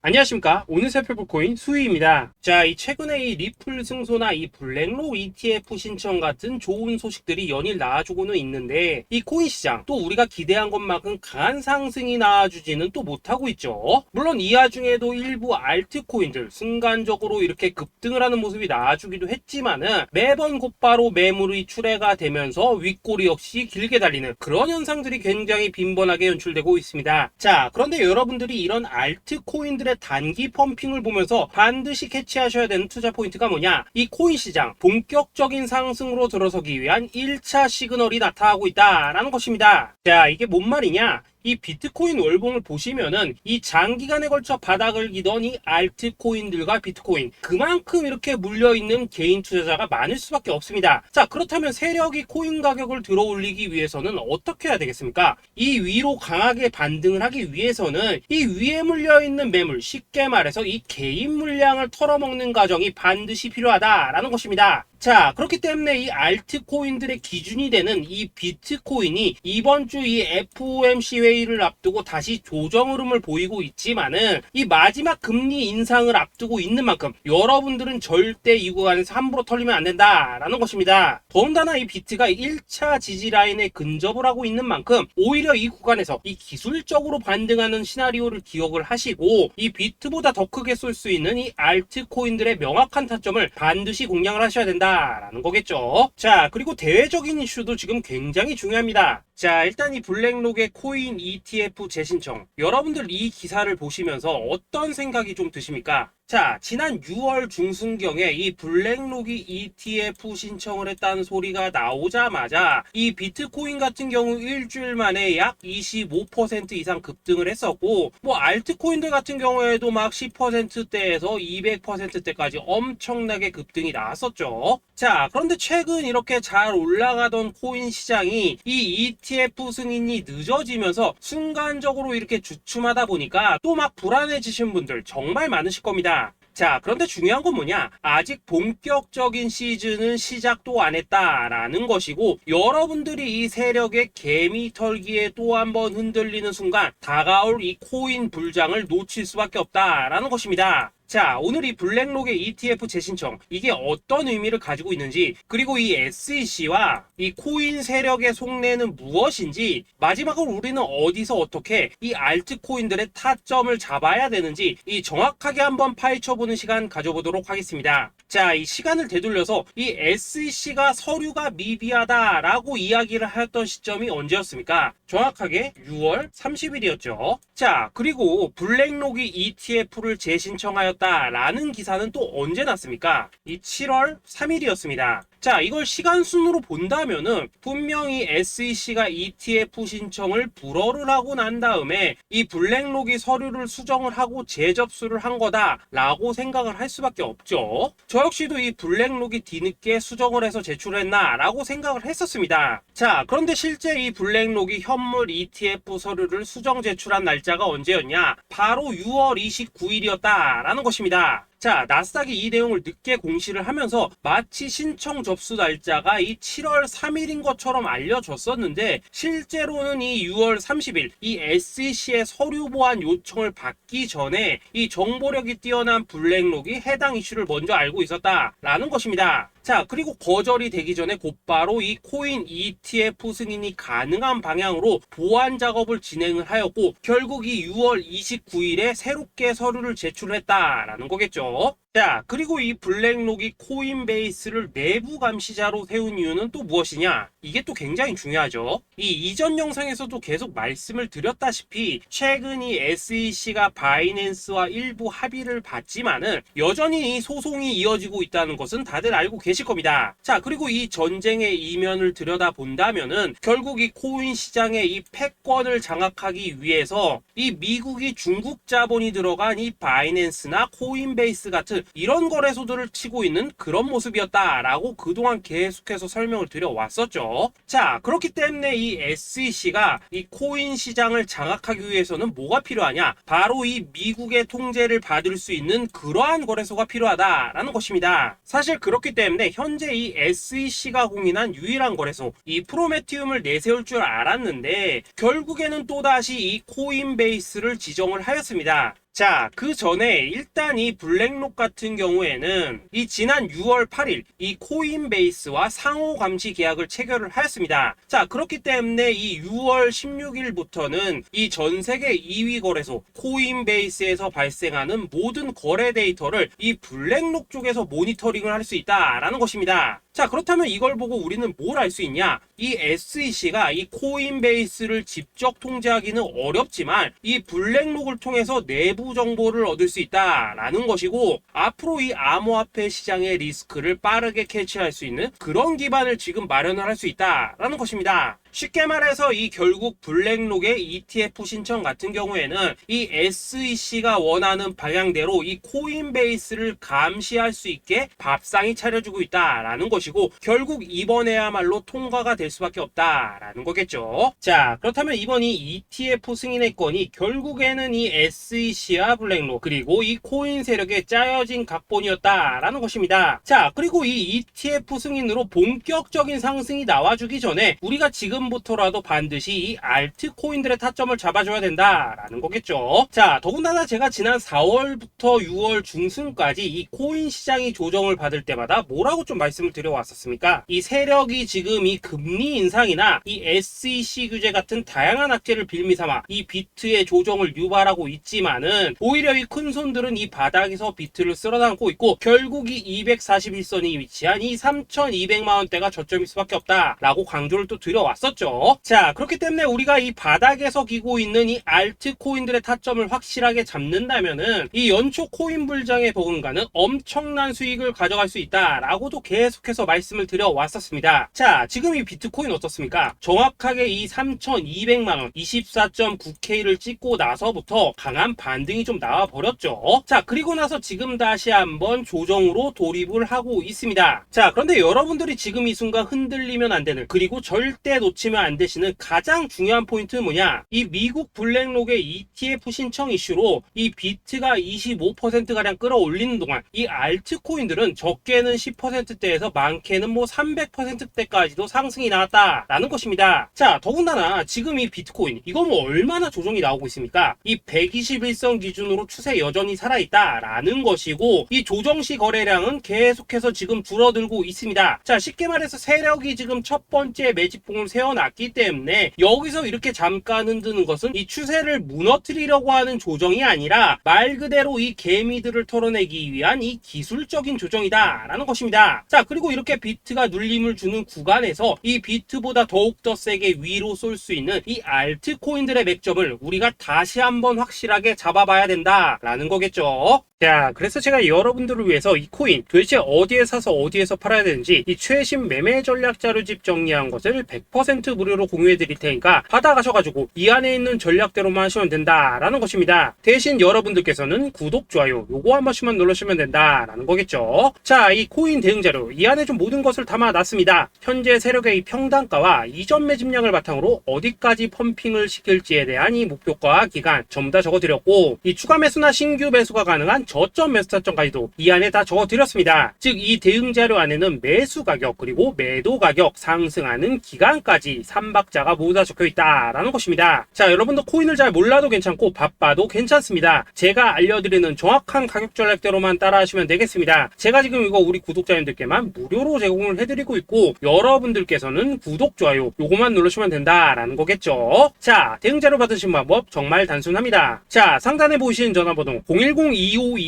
안녕하십니까. 오늘 살펴볼 코인 수희입니다. 자, 이 최근에 이 리플 승소나 이 블랙록 ETF 신청 같은 좋은 소식들이 연일 나와주고는 있는데, 이 코인 시장 또 우리가 기대한 것만큼 강한 상승이 나와주지는 또 못하고 있죠. 물론 이 와중에도 일부 알트코인들 순간적으로 이렇게 급등을 하는 모습이 나와주기도 했지만은 매번 곧바로 매물이 출회가 되면서 윗꼬리 역시 길게 달리는 그런 현상들이 굉장히 빈번하게 연출되고 있습니다. 자, 그런데 여러분들이 이런 알트코인들의 단기 펌핑을 보면서 반드시 캐치하셔야 되는 투자 포인트가 뭐냐? 이 코인 시장 본격적인 상승으로 들어서기 위한 1차 시그널이 나타나고 있다라는 것입니다. 자, 이게 뭔 말이냐? 이 비트코인 월봉을 보시면은 이 장기간에 걸쳐 바닥을 기던 이 알트코인들과 비트코인 그만큼 이렇게 물려있는 개인 투자자가 많을 수밖에 없습니다. 자, 그렇다면 세력이 코인 가격을 들어 올리기 위해서는 어떻게 해야 되겠습니까? 이 위로 강하게 반등을 하기 위해서는 이 위에 물려있는 매물, 쉽게 말해서 이 개인 물량을 털어먹는 과정이 반드시 필요하다라는 것입니다. 자, 그렇기 때문에 이 알트코인들의 기준이 되는 이 비트코인이 이번 주 이 FOMC 회의를 앞두고 다시 조정 흐름을 보이고 있지만은 이 마지막 금리 인상을 앞두고 있는 만큼 여러분들은 절대 이 구간에서 함부로 털리면 안 된다라는 것입니다. 더군다나 이 비트가 1차 지지 라인에 근접을 하고 있는 만큼 오히려 이 구간에서 이 기술적으로 반등하는 시나리오를 기억을 하시고 이 비트보다 더 크게 쏠 수 있는 이 알트코인들의 명확한 타점을 반드시 공략을 하셔야 된다라는 거겠죠. 자, 그리고 대외적인 이슈도 지금 굉장히 중요합니다. 자, 일단 이 블랙록의 코인 ETF 재신청, 여러분들 이 기사를 보시면서 어떤 생각이 좀 드십니까? 자, 지난 6월 중순경에 이 블랙록이 ETF 신청을 했다는 소리가 나오자마자 이 비트코인 같은 경우 일주일 만에 약 25% 이상 급등을 했었고, 뭐 알트코인들 같은 경우에도 막 10%대에서 200%대까지 엄청나게 급등이 나왔었죠. 자, 그런데 최근 이렇게 잘 올라가던 코인 시장이 이 ETF 승인이 늦어지면서 순간적으로 이렇게 주춤하다 보니까 또 막 불안해지신 분들 정말 많으실 겁니다. 자, 그런데 중요한 건 뭐냐? 아직 본격적인 시즌은 시작도 안 했다라는 것이고, 여러분들이 이 세력의 개미 털기에 또 한 번 흔들리는 순간 다가올 이 코인 불장을 놓칠 수밖에 없다라는 것입니다. 자, 오늘 이 블랙록의 ETF 재신청, 이게 어떤 의미를 가지고 있는지, 그리고 이 SEC와 이 코인 세력의 속내는 무엇인지, 마지막으로 우리는 어디서 어떻게 이 알트코인들의 타점을 잡아야 되는지 이 정확하게 한번 파헤쳐보는 시간 가져보도록 하겠습니다. 자, 이 시간을 되돌려서 이 SEC가 서류가 미비하다라고 이야기를 하였던 시점이 언제였습니까? 정확하게 6월 30일이었죠. 자, 그리고 블랙록이 ETF를 재신청하였다라는 기사는 또 언제 났습니까? 이 7월 3일이었습니다. 자, 이걸 시간순으로 본다면은 분명히 SEC가 ETF 신청을 불허를 하고 난 다음에 이 블랙록이 서류를 수정을 하고 재접수를 한 거다라고 생각을 할 수밖에 없죠. 저 역시도 이 블랙록이 뒤늦게 수정을 해서 제출했나라고 생각을 했었습니다. 자, 그런데 실제 이 블랙록이 현물 ETF 서류를 수정 제출한 날짜가 언제였냐? 바로 6월 29일이었다라는 것입니다. 자, 나스닥이 이 내용을 늦게 공시를 하면서 마치 신청 접수 날짜가 이 7월 3일인 것처럼 알려졌었는데, 실제로는 이 6월 30일 이 SEC의 서류 보완 요청을 받기 전에 이 정보력이 뛰어난 블랙록이 해당 이슈를 먼저 알고 있었다라는 것입니다. 자, 그리고 거절이 되기 전에 곧바로 이 코인 ETF 승인이 가능한 방향으로 보완 작업을 진행을 하였고, 결국 이 6월 29일에 새롭게 서류를 제출했다라는 거겠죠. 자, 그리고 이 블랙록이 코인베이스를 내부 감시자로 세운 이유는 또 무엇이냐? 이게 또 굉장히 중요하죠. 이 이전 영상에서도 계속 말씀을 드렸다시피 최근 이 SEC가 바이낸스와 일부 합의를 봤지만은 여전히 이 소송이 이어지고 있다는 것은 다들 알고 계실 겁니다. 자, 그리고 이 전쟁의 이면을 들여다본다면은 결국 이 코인 시장의 이 패권을 장악하기 위해서 이 미국이 중국 자본이 들어간 이 바이낸스나 코인베이스 같은 이런 거래소들을 치고 있는 그런 모습이었다라고 그동안 계속해서 설명을 드려왔었죠. 자, 그렇기 때문에 이 SEC가 이 코인 시장을 장악하기 위해서는 뭐가 필요하냐? 바로 이 미국의 통제를 받을 수 있는 그러한 거래소가 필요하다라는 것입니다. 사실 그렇기 때문에 현재 이 SEC가 공인한 유일한 거래소, 이 프로메티움을 내세울 줄 알았는데 결국에는 또다시 이 코인베이스를 지정을 하였습니다. 자, 그 전에 일단 이 블랙록 같은 경우에는 이 지난 6월 8일 이 코인베이스와 상호 감시 계약을 체결을 하였습니다. 자, 그렇기 때문에 이 6월 16일부터는 이 전 세계 2위 거래소 코인베이스에서 발생하는 모든 거래 데이터를 이 블랙록 쪽에서 모니터링을 할 수 있다라는 것입니다. 자, 그렇다면 이걸 보고 우리는 뭘 알 수 있냐? 이 SEC가 이 코인베이스를 직접 통제하기는 어렵지만 이 블랙록을 통해서 내부 정보를 얻을 수 있다라는 것이고, 앞으로 이 암호화폐 시장의 리스크를 빠르게 캐치할 수 있는 그런 기반을 지금 마련을 할 수 있다라는 것입니다. 쉽게 말해서 이 결국 블랙록의 ETF 신청 같은 경우에는 이 SEC가 원하는 방향대로 이 코인베이스를 감시할 수 있게 밥상이 차려주고 있다라는 것이고, 결국 이번에야말로 통과가 될 수밖에 없다라는 거겠죠. 자, 그렇다면 이번 이 ETF 승인의 건이 결국에는 이 SEC와 블랙록 그리고 이 코인 세력에 짜여진 각본이었다라는 것입니다. 자, 그리고 이 ETF 승인으로 본격적인 상승이 나와주기 전에 우리가 지금부터라도 반드시 이 알트코인들의 타점을 잡아줘야 된다라는 거겠죠. 자, 더군다나 제가 지난 4월부터 6월 중순까지 이 코인 시장이 조정을 받을 때마다 뭐라고 좀 말씀을 드려왔었습니까? 이 세력이 지금 이 금리 인상이나 이 SEC 규제 같은 다양한 악재를 빌미삼아 이 비트의 조정을 유발하고 있지만은, 오히려 이 큰손들은 이 바닥에서 비트를 쓸어담고 있고 결국 이 241선이 위치한 이 3,200만원대가 저점일 수밖에 없다라고 강조를 또 드려왔었죠. 자, 그렇기 때문에 우리가 이 바닥에서 기고 있는 이 알트코인들의 타점을 확실하게 잡는다면은 이 연초 코인 불장의 버금가는 엄청난 수익을 가져갈 수 있다라고도 계속해서 말씀을 드려왔었습니다. 자, 지금 이 비트코인 어떻습니까? 정확하게 이 3,200만원 24.9K를 찍고 나서부터 강한 반등이 좀 나와버렸죠. 자, 그리고 나서 지금 다시 한번 조정으로 돌입을 하고 있습니다. 자, 그런데 여러분들이 지금 이 순간 흔들리면 안 되는, 그리고 절대 놓치면 안 되시는 가장 중요한 포인트는 뭐냐? 이 미국 블랙록의 ETF 신청 이슈로 이 비트가 25%가량 끌어올리는 동안 이 알트코인들은 적게는 10%대에서 많게는 뭐 300%대까지도 상승이 나왔다라는 것입니다. 자, 더군다나 지금 이 비트코인 이거 뭐 얼마나 조정이 나오고 있습니까? 이 121선 기준으로 추세 여전히 살아있다라는 것이고, 이 조정시 거래량은 계속해서 지금 줄어들고 있습니다. 자, 쉽게 말해서 세력이 지금 첫 번째 매집봉을 세워놨기 때문에 여기서 이렇게 잠깐 흔드는 것은 이 추세를 무너뜨리려고 하는 조정이 아니라 말 그대로 이 개미들을 털어내기 위한 이 기술적인 조정이다 라는 것입니다. 자, 그리고 이렇게 비트가 눌림을 주는 구간에서 이 비트보다 더욱더 세게 위로 쏠 수 있는 이 알트코인들의 맥점을 우리가 다시 한번 확실하게 잡아봐야 된다 라는 거겠죠. 자, 그래서 제가 여러분들을 위해서 이 코인 도대체 어디에 사서 어디에서 팔아야 되는지 이 최신 매매 전략 자료집 정리한 것을 100% 무료로 공유해 드릴 테니까 받아가셔가지고 이 안에 있는 전략대로만 하시면 된다라는 것입니다. 대신 여러분들께서는 구독, 좋아요 요거 한 번씩만 눌러주시면 된다라는 거겠죠. 자, 이 코인 대응 자료 이 안에 좀 모든 것을 담아놨습니다. 현재 세력의 이 평단가와 이전 매집량을 바탕으로 어디까지 펌핑을 시킬지에 대한 이 목표가 기간 전부 다 적어드렸고, 이 추가 매수나 신규 매수가 가능한 저점 매수 타점까지도 이 안에 다 적어드렸습니다. 즉 이 대응 자료 안에는 매수 가격 그리고 매도 가격, 상승하는 기간까지 3박자가 모두 다 적혀있다라는 것입니다. 자, 여러분도 코인을 잘 몰라도 괜찮고 바빠도 괜찮습니다. 제가 알려드리는 정확한 가격 전략대로만 따라하시면 되겠습니다. 제가 지금 이거 우리 구독자님들께만 무료로 제공을 해드리고 있고, 여러분들께서는 구독, 좋아요 요거만 누르시면 된다라는 거겠죠. 자, 대응 자료 받으신 방법 정말 단순합니다. 자, 상단에 보이시는 전화번호 010-2529-4421번으로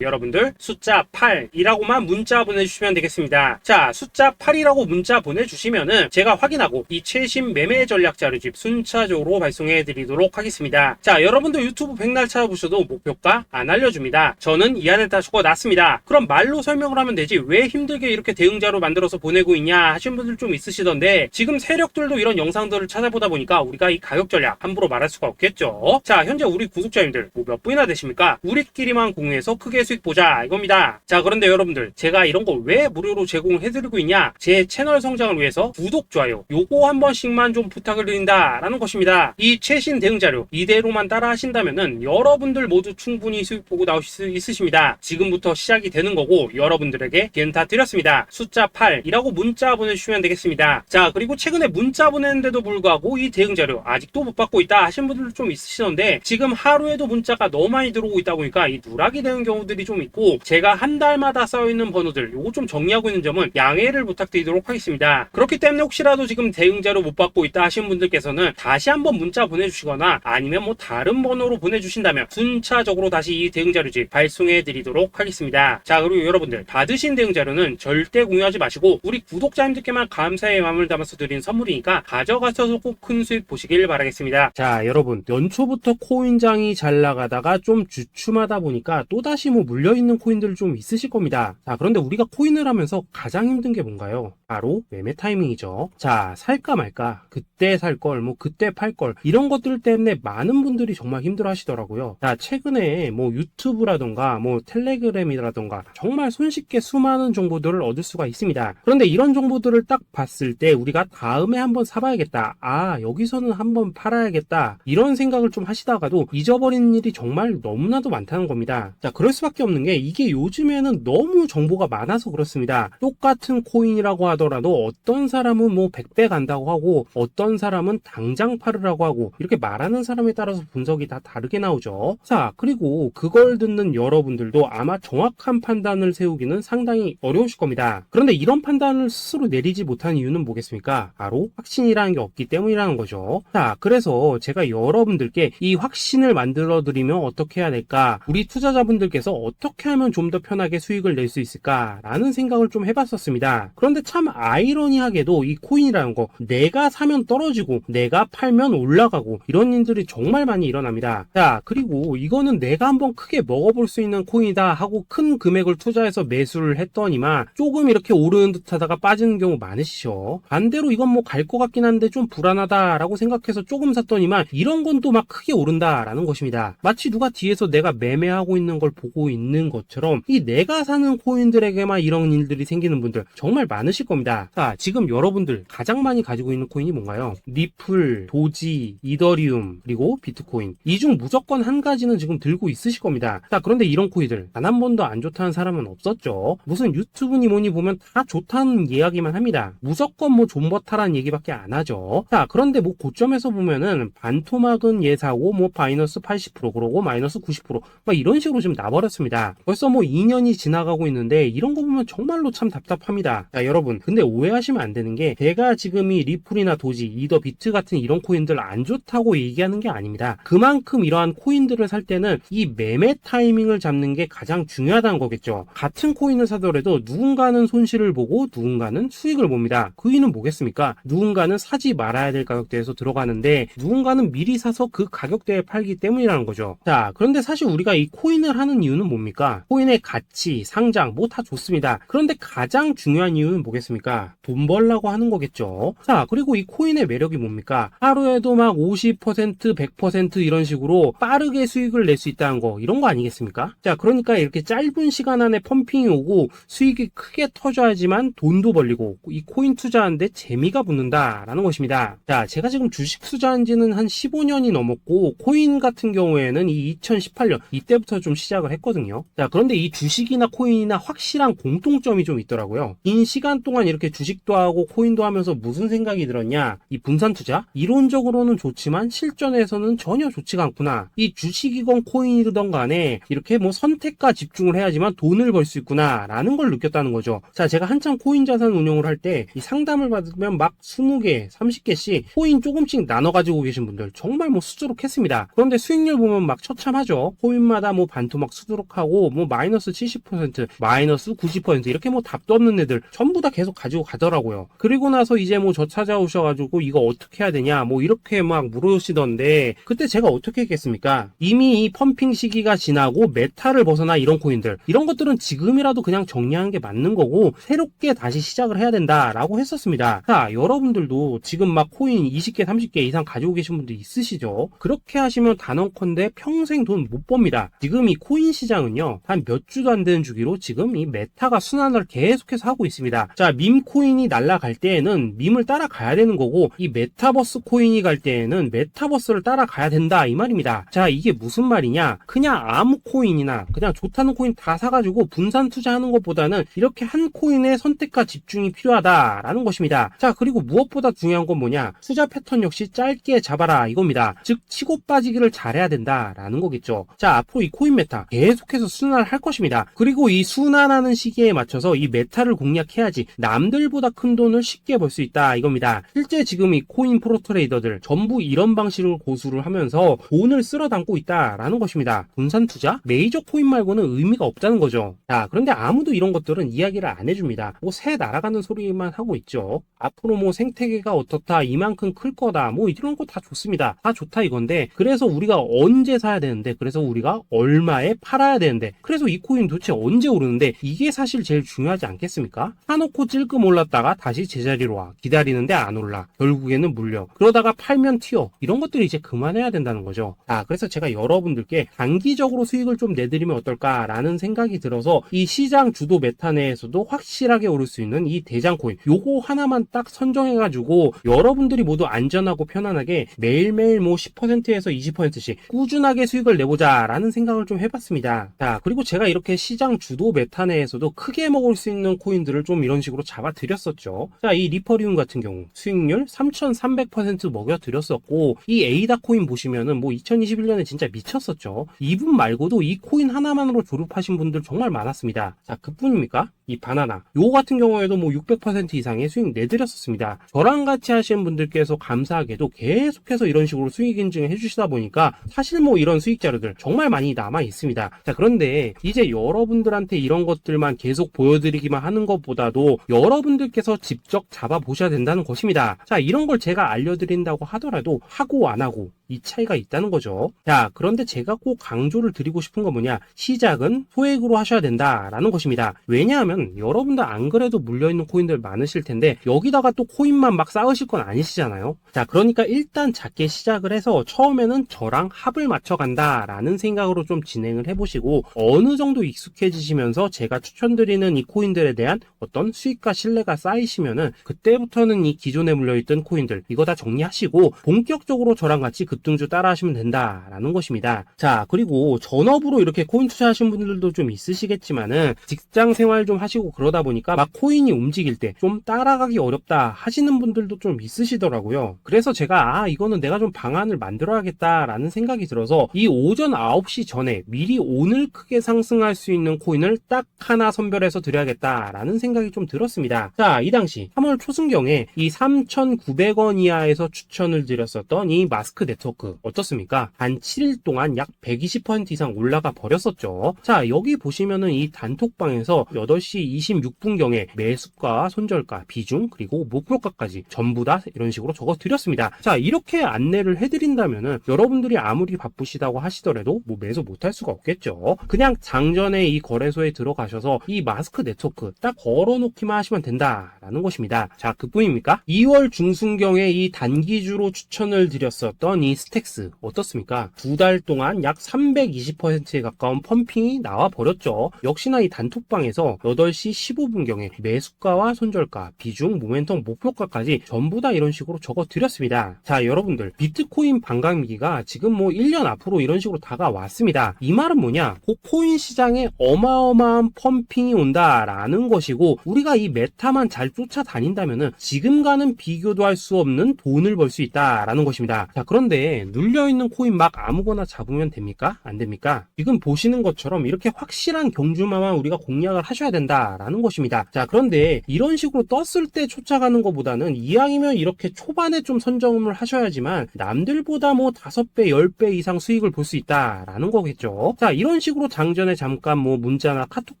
여러분들 숫자 8이라고만 문자 보내주시면 되겠습니다. 자, 숫자 8이라고 문자 보내주시면은 제가 확인하고 이 최신 매매 전략 자료집 순차적으로 발송해 드리도록 하겠습니다. 자, 여러분도 유튜브 백날 찾아보셔도 목표가 안 알려줍니다. 저는 이 안에 다 적어놨습니다. 그럼 말로 설명을 하면 되지 왜 힘들게 이렇게 대응 자료 만들어서 보내고 있냐 하신 분들 좀 있으시던데, 지금 세력들도 이런 영상들을 찾아보다 보니까 우리가 이 가격 전략 함부로 말할 수가 없겠죠. 자, 현재 우리 구독자님들 뭐 몇 분이나 되십니까? 우리끼리만 공유해서 크게 수익 보자 이겁니다. 자, 그런데 여러분들 제가 이런 거 왜 무료로 제공을 해드리고 있냐? 제 채널 성장을 영상을 위해서 구독, 좋아요 요거 한 번씩만 좀 부탁을 드린다 라는 것입니다. 이 최신 대응 자료 이대로만 따라 하신다면은 여러분들 모두 충분히 수익 보고 나오실 수 있으십니다. 지금부터 시작이 되는 거고 여러분들에게 기회는 다 드렸습니다. 숫자 8이라고 문자 보내주시면 되겠습니다. 자, 그리고 최근에 문자 보냈는데도 불구하고 이 대응 자료 아직도 못 받고 있다 하신 분들도 좀 있으시던데, 지금 하루에도 문자가 너무 많이 들어오고 있다 보니까 이 누락이 되는 경우들이 좀 있고, 제가 한 달마다 쌓여있는 번호들 요거 좀 정리하고 있는 점은 양해를 부탁드리도록 하겠습니다. 그렇기 때문에 혹시라도 지금 대응 자료 못 받고 있다 하신 분들께서는 다시 한번 문자 보내주시거나 아니면 뭐 다른 번호로 보내주신다면 순차적으로 다시 이 대응 자료지 발송해 드리도록 하겠습니다. 자, 그리고 여러분들 받으신 대응 자료는 절대 공유하지 마시고 우리 구독자님들께만 감사의 마음을 담아서 드린 선물이니까 가져가셔서 꼭 큰 수익 보시길 바라겠습니다. 자, 여러분 연초부터 코인장이 잘 나가다가 좀 주춤하다 보니까 또다시 뭐 물려있는 코인들 좀 있으실 겁니다. 자, 그런데 우리가 코인을 하면서 가장 힘든 게 뭔가요? 바로 매매 타이밍이죠. 자, 살까 말까, 그때 살 걸, 뭐 그때 팔 걸, 이런 것들 때문에 많은 분들이 정말 힘들어 하시더라고요. 자, 최근에 뭐 유튜브라던가 뭐 텔레그램이라던가 정말 손쉽게 수많은 정보들을 얻을 수가 있습니다. 그런데 이런 정보들을 딱 봤을 때 우리가 다음에 한번 사봐야겠다, 아 여기서는 한번 팔아야겠다, 이런 생각을 좀 하시다가도 잊어버리는 일이 정말 너무나도 많다는 겁니다. 자, 그럴 수밖에 없는 게 이게 요즘에는 너무 정보가 많아서 그렇습니다. 똑같은 코인이라고 하더라도 어떤 사람은 뭐 100배 간다고 하고 어떤 사람은 당장 팔으라고 하고, 이렇게 말하는 사람에 따라서 분석이 다 다르게 나오죠. 자, 그리고 그걸 듣는 여러분들도 아마 정확한 판단을 세우기는 상당히 어려우실 겁니다. 그런데 이런 판단을 스스로 내리지 못하는 이유는 뭐겠습니까? 바로 확신이라는 게 없기 때문이라는 거죠. 자, 그래서 제가 여러분들께 이 확신을 만들어 드리면 어떻게 해야 될까, 우리 투자자분들께서 어떻게 하면 좀 더 편하게 수익을 낼 수 있을까 라는 생각을 좀 해봤었습니다. 그런데 참 아이러니하게도 이 코인이라는 거, 내가 사면 떨어지고 내가 팔면 올라가고 이런 일들이 정말 많이 일어납니다. 자, 그리고 이거는 내가 한번 크게 먹어볼 수 있는 코인이다 하고 큰 금액을 투자해서 매수를 했더니만 조금 이렇게 오르는 듯 하다가 빠지는 경우 많으시죠. 반대로 이건 뭐 갈 것 같긴 한데 좀 불안하다라고 생각해서 조금 샀더니만 이런 건 또 막 크게 오른다라는 것입니다. 마치 누가 뒤에서 내가 매매하고 있는 걸 보고 있는 것처럼 이 내가 사는 코인들에게만 이런 일들이 생기는 분들 정말 많으실 겁니다. 자, 지금 여러분들 가장 많이 가지고 있는 코인이 뭔가요? 리플, 도지, 이더리움, 그리고 비트코인. 이 중 무조건 한 가지는 지금 들고 있으실 겁니다. 자, 그런데 이런 코인들 단 한 번도 안 좋다는 사람은 없었죠. 무슨 유튜브니 뭐니 보면 다 좋다는 이야기만 합니다. 무조건 뭐 존버타라는 얘기밖에 안 하죠. 자, 그런데 뭐 고점에서 보면은 반토막은 예사고 뭐 마이너스 80% 그러고 마이너스 90% 막 이런 식으로 지금 나버렸습니다. 벌써 뭐 2년이 지나가고 있는데 이런 거 보면 정말로 참 답답합니다. 자, 여러분 근데 오해하시면 안 되는 게 제가 지금 이 리플이나 도지, 이더, 비트 같은 이런 코인들 안 좋다고 얘기하는 게 아닙니다. 그만큼 이러한 코인들을 살 때는 이 매매 타이밍을 잡는 게 가장 중요하다는 거겠죠. 같은 코인을 사더라도 누군가는 손실을 보고 누군가는 수익을 봅니다. 그 이유는 뭐겠습니까? 누군가는 사지 말아야 될 가격대에서 들어가는데 누군가는 미리 사서 그 가격대에 팔기 때문이라는 거죠. 자, 그런데 사실 우리가 이 코인을 하는 이유는 뭡니까? 코인의 가치, 상장 뭐 다 좋습니다. 그런데 가장 중요한 이유는 뭐겠습니까? 돈 벌라고 하는 거겠죠. 자, 그리고 이 코인의 매력이 뭡니까? 하루에도 막 50%, 100% 이런 식으로 빠르게 수익을 낼 수 있다는 거, 이런 거 아니겠습니까? 자, 그러니까 이렇게 짧은 시간 안에 펌핑이 오고 수익이 크게 터져야지만 돈도 벌리고 이 코인 투자하는데 재미가 붙는다라는 것입니다. 자, 제가 지금 주식 투자한 지는 한 15년이 넘었고 코인 같은 경우에는 이 2018년 이때부터 좀 시작을 했거든요. 자, 그런데 이 주식이나 코인이나 확실한 공통점이 좀 있더라고요. 긴 시간 동안 이렇게 주식도 하고 코인도 하면서 무슨 생각이 들었냐, 이 분산 투자 이론적으로는 좋지만 실전에서는 전혀 좋지가 않구나. 이 주식이건 코인이든 간에 이렇게 뭐 선택과 집중을 해야지만 돈을 벌 수 있구나 라는 걸 느꼈다는 거죠. 자, 제가 한참 코인 자산 운용을 할 때 이 상담을 받으면 막 20개, 30개씩 코인 조금씩 나눠 가지고 계신 분들 정말 뭐 수두룩했습니다. 그런데 수익률 보면 막 처참하죠. 코인마다 뭐 반토막 수두룩하고 뭐 마이너스 70%, 마이너스 90% 이렇게 뭐 답도 없는 애들 전부 다 계속 가지고 가더라고요. 그리고 나서 이제 뭐 저 찾아오셔가지고 이거 어떻게 해야 되냐 뭐 이렇게 막 물으시던데, 그때 제가 어떻게 했겠습니까? 이미 이 펌핑 시기가 지나고 메타를 벗어나 이런 코인들, 이런 것들은 지금이라도 그냥 정리하는 게 맞는 거고 새롭게 다시 시작을 해야 된다라고 했었습니다. 자, 여러분들도 지금 막 코인 20개, 30개 이상 가지고 계신 분들 있으시죠? 그렇게 하시면 단언컨대 평생 돈 못 법니다. 지금 이 코인 시장은요 한 몇 주도 안 되는 주기로 지금 이 메타가 순환을 계속해서 하고 있습니다. 자, 밈 코인이 날아갈 때에는 밈을 따라가야 되는 거고, 이 메타버스 코인이 갈 때에는 메타버스를 따라가야 된다 이 말입니다. 자, 이게 무슨 말이냐? 그냥 아무 코인이나 그냥 좋다는 코인 다 사가지고 분산 투자하는 것보다는 이렇게 한 코인의 선택과 집중이 필요하다라는 것입니다. 자, 그리고 무엇보다 중요한 건 뭐냐? 투자 패턴 역시 짧게 잡아라 이겁니다. 즉 치고 빠지기를 잘해야 된다라는 거겠죠. 자, 앞으로 이 코인 메타 계속해서 순환할 것입니다. 그리고 이 순환하는 시기에 맞춰서 이 메타를 공략해야지 남들보다 큰 돈을 쉽게 벌 수 있다 이겁니다. 실제 지금 이 코인 프로 트레이더들 전부 이런 방식을 고수를 하면서 돈을 쓸어 담고 있다라는 것입니다. 분산 투자? 메이저 코인 말고는 의미가 없다는 거죠. 자, 그런데 아무도 이런 것들은 이야기를 안 해줍니다. 뭐 새 날아가는 소리만 하고 있죠. 앞으로 뭐 생태계가 어떻다, 이만큼 클 거다, 뭐 이런 거 다 좋습니다. 다 좋다 이건데, 그래서 우리가 언제 사야 되는데, 그래서 우리가 얼마에 팔아야 되는데, 그래서 이 코인 도대체 언제 오르는데, 이게 사실 제일 중요하지 않겠습니까? 사놓고 찔끔 올랐다가 다시 제자리로 와. 기다리는데 안 올라. 결국에는 물려. 그러다가 팔면 튀어. 이런 것들이 이제 그만해야 된다는 거죠. 자, 그래서 제가 여러분들께 단기적으로 수익을 좀 내드리면 어떨까라는 생각이 들어서 이 시장 주도 메타 내에서도 확실하게 오를 수 있는 이 대장 코인, 요거 하나만 딱 선정해가지고 여러분들이 모두 안전하고 편안하게 매일매일 뭐 10%에서 20%씩 꾸준하게 수익을 내보자라는 생각을 좀 해봤습니다. 자, 그리고 제가 이렇게 시장 주도 메타 내에서도 크게 먹을 수 있는 코인들을 좀 이런 식으로 잡아드렸었죠. 자, 이 리퍼리움 같은 경우 수익률 3,300% 먹여드렸었고, 이 에이다 코인 보시면은 뭐 2021년에 진짜 미쳤었죠. 이분 말고도 이 코인 하나만으로 졸업하신 분들 정말 많았습니다. 자, 그뿐입니까? 이 바나나 요거 같은 경우에도 뭐 600% 이상의 수익 내드렸었습니다. 저랑 같이 하시는 분들께서 감사하게도 계속해서 이런 식으로 수익 인증을 해주시다 보니까 사실 뭐 이런 수익 자료들 정말 많이 남아 있습니다. 자, 그런데 이제 여러분들한테 이런 것들만 계속 보여드리기만 하는 것보다도 여러분들께서 직접 잡아보셔야 된다는 것입니다. 자, 이런 걸 제가 알려드린다고 하더라도 하고 안 하고 이 차이가 있다는 거죠. 자, 그런데 제가 꼭 강조를 드리고 싶은 건 뭐냐? 시작은 소액으로 하셔야 된다라는 것입니다. 왜냐하면 여러분들 안 그래도 물려있는 코인들 많으실 텐데 여기다가 또 코인만 막 쌓으실 건 아니시잖아요. 자, 그러니까 일단 작게 시작을 해서 처음에는 저랑 합을 맞춰간다라는 생각으로 좀 진행을 해보시고, 어느 정도 익숙해지시면서 제가 추천드리는 이 코인들에 대한 어떤 수익과 신뢰가 쌓이시면은 그때부터는 이 기존에 물려있던 코인들 이거 다 정리하시고 본격적으로 저랑 같이 급등주 따라 하시면 된다라는 것입니다. 자, 그리고 전업으로 이렇게 코인 투자하신 분들도 좀 있으시겠지만은 직장 생활 좀 하시고 그러다 보니까 막 코인이 움직일 때 좀 따라가기 어렵다 하시는 분들도 좀 있으시더라고요. 그래서 제가 이거는 내가 좀 방안을 만들어야겠다라는 생각이 들어서 이 오전 9시 전에 미리 오늘 크게 상승할 수 있는 코인을 딱 하나 선별해서 드려야겠다라는 생각이 좀 들었습니다. 자, 이 당시 3월 초순경에 이 3,900원 이하에서 추천을 드렸었던 이 마스크 네트워크 어떻습니까? 단 7일 동안 약 120% 이상 올라가 버렸었죠. 자, 여기 보시면은 이 단톡방에서 8시 26분경에 매수가, 손절가, 비중, 그리고 목표가까지 전부 다 이런 식으로 적어 드렸습니다. 자, 이렇게 안내를 해드린다면은 여러분들이 아무리 바쁘시다고 하시더라도 뭐 매수 못할 수가 없겠죠. 그냥 장전에 이 거래소에 들어가셔서 이 마스크 네트워크 딱 걸어놓기만 하시면 된다라는 것입니다. 자, 그뿐입니까? 2월 중순경에 이 단기주로 추천을 드렸었던 이 스택스 어떻습니까? 2달 동안 약 320%에 가까운 펌핑이 나와 버렸죠. 역시나 이 단톡방에서 8시 15분경에 매수가와 손절가, 비중, 모멘텀, 목표가까지 전부 다 이런 식으로 적어 드렸습니다. 자, 여러분들 비트코인 반감기가 지금 뭐 1년 앞으로 이런 식으로 다가왔습니다. 이 말은 뭐냐? 그 코인 시장에 어마어마한 펌핑이 온다라는 것이고, 우리가 이 메타만 잘 쫓아다닌다면은 지금과는 비교도 할 수 없는 돈을 벌 수 있다라는 것입니다. 자, 그런데 눌려있는 코인 막 아무거나 잡으면 됩니까? 안 됩니까? 지금 보시는 것처럼 이렇게 확실한 경주마만 우리가 공략을 하셔야 된다라는 것입니다. 자, 그런데 이런 식으로 떴을 때 쫓아가는 것보다는 이왕이면 이렇게 초반에 좀 선점을 하셔야지만 남들보다 뭐 5배, 10배 이상 수익을 볼 수 있다라는 거겠죠. 자, 이런 식으로 장전에 잠깐 뭐 문자나 카톡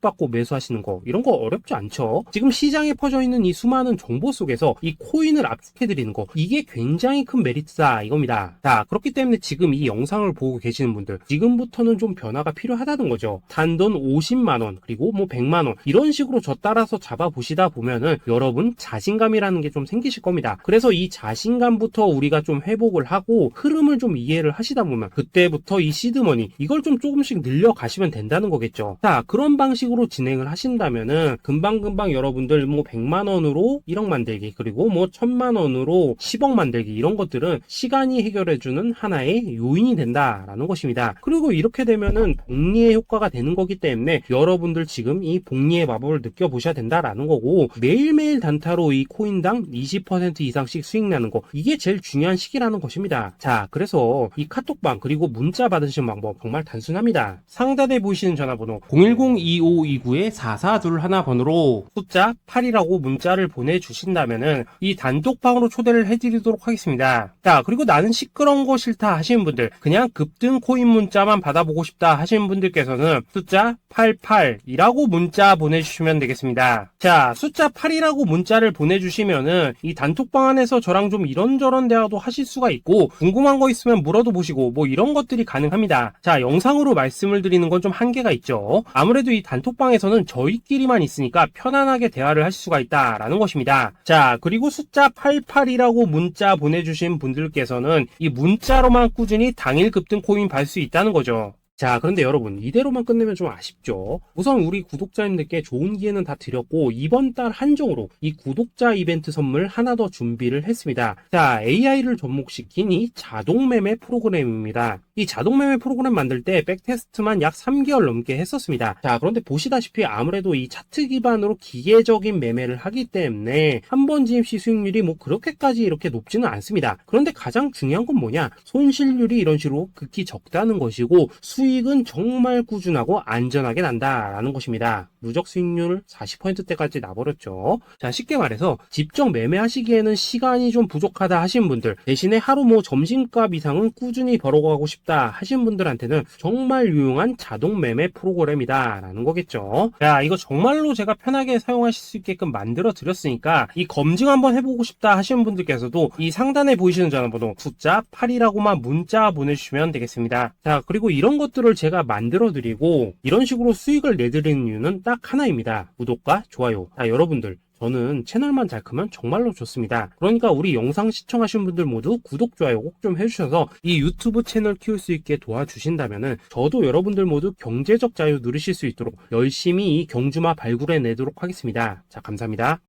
받고 매수하시는 거 이런 거 어렵지 않죠. 지금 시장에 퍼져 있는 이 수많은 정보 속에서 이 코인을 압축해드리는 거, 이게 굉장히 큰 메리트다 이겁니다. 자, 자, 그렇기 때문에 지금 이 영상을 보고 계시는 분들, 지금부터는 좀 변화가 필요하다는 거죠. 단돈 50만원, 그리고 뭐 100만원, 이런 식으로 저 따라서 잡아보시다 보면은 여러분 자신감이라는 게 좀 생기실 겁니다. 그래서 이 자신감부터 우리가 좀 회복을 하고 흐름을 좀 이해를 하시다 보면 그때부터 이 시드머니, 이걸 좀 조금씩 늘려가시면 된다는 거겠죠. 자, 그런 방식으로 진행을 하신다면은 금방금방 여러분들 뭐 100만원으로 1억 만들기, 그리고 뭐 1000만원으로 10억 만들기, 이런 것들은 시간이 해결해주는 하나의 요인이 된다라는 것입니다. 그리고 이렇게 되면은 복리의 효과가 되는 거기 때문에 여러분들 지금 이 복리의 마법을 느껴보셔야 된다라는 거고, 매일매일 단타로 이 코인당 20% 이상씩 수익 나는 거, 이게 제일 중요한 시기라는 것입니다. 자, 그래서 이 카톡방 그리고 문자 받으시는 방법 정말 단순합니다. 상단에 보이시는 전화번호 010-2529-4421 번호로 숫자 8이라고 문자를 보내주신다면은 이 단톡방으로 초대를 해드리도록 하겠습니다. 자, 그리고 나는 시끄러운 거 싫다 하시는 분들, 그냥 급등 코인 문자만 받아보고 싶다 하시는 분들께서는 숫자 88이라고 문자 보내주시면 되겠습니다. 자, 숫자 8이라고 문자를 보내주시면은 이 단톡방 안에서 저랑 좀 이런저런 대화도 하실 수가 있고, 궁금한 거 있으면 물어도 보시고 뭐 이런 것들이 가능합니다. 자, 영상으로 말씀을 드리는 건 좀 한계가 있죠. 아무래도 이 단톡방에서는 저희끼리만 있으니까 편안하게 대화를 하실 수가 있다라는 것입니다. 자, 그리고 숫자 88이라고 문자 보내주신 분들께서는 이 문자로만 꾸준히 당일 급등 코인 받을 수 있다는 거죠. 자, 그런데 여러분, 이대로만 끝내면 좀 아쉽죠. 우선 우리 구독자님들께 좋은 기회는 다 드렸고, 이번 달 한정으로 이 구독자 이벤트 선물 하나 더 준비를 했습니다. 자, AI를 접목시킨 이 자동매매 프로그램입니다. 이 자동매매 프로그램 만들 때 백테스트만 약 3개월 넘게 했었습니다. 자, 그런데 보시다시피 아무래도 이 차트 기반으로 기계적인 매매를 하기 때문에 한 번 지입 시 수익률이 뭐 그렇게까지 이렇게 높지는 않습니다. 그런데 가장 중요한 건 뭐냐? 손실률이 이런 식으로 극히 적다는 것이고, 수익은 정말 꾸준하고 안전하게 난다라는 것입니다. 누적 수익률 40%대까지 나버렸죠. 자, 쉽게 말해서 직접 매매하시기에는 시간이 좀 부족하다 하신 분들, 대신에 하루 뭐 점심값 이상은 꾸준히 벌어가고 싶다 하신 분들한테는 정말 유용한 자동 매매 프로그램이다 라는 거겠죠. 자, 이거 정말로 제가 편하게 사용하실 수 있게끔 만들어 드렸으니까 이 검증 한번 해보고 싶다 하시는 분들께서도 이 상단에 보이시는 전화번호 숫자 8이라고만 문자 보내주시면 되겠습니다. 자, 그리고 이런 것들을 제가 만들어 드리고 이런 식으로 수익을 내드리는 이유는 딱 하나입니다. 구독과 좋아요. 자, 여러분들, 저는 채널만 잘 크면 정말로 좋습니다. 그러니까 우리 영상 시청하신 분들 모두 구독, 좋아요 꼭 좀 해주셔서 이 유튜브 채널 키울 수 있게 도와주신다면은 저도 여러분들 모두 경제적 자유 누리실 수 있도록 열심히 이 경주마 발굴해 내도록 하겠습니다. 자, 감사합니다.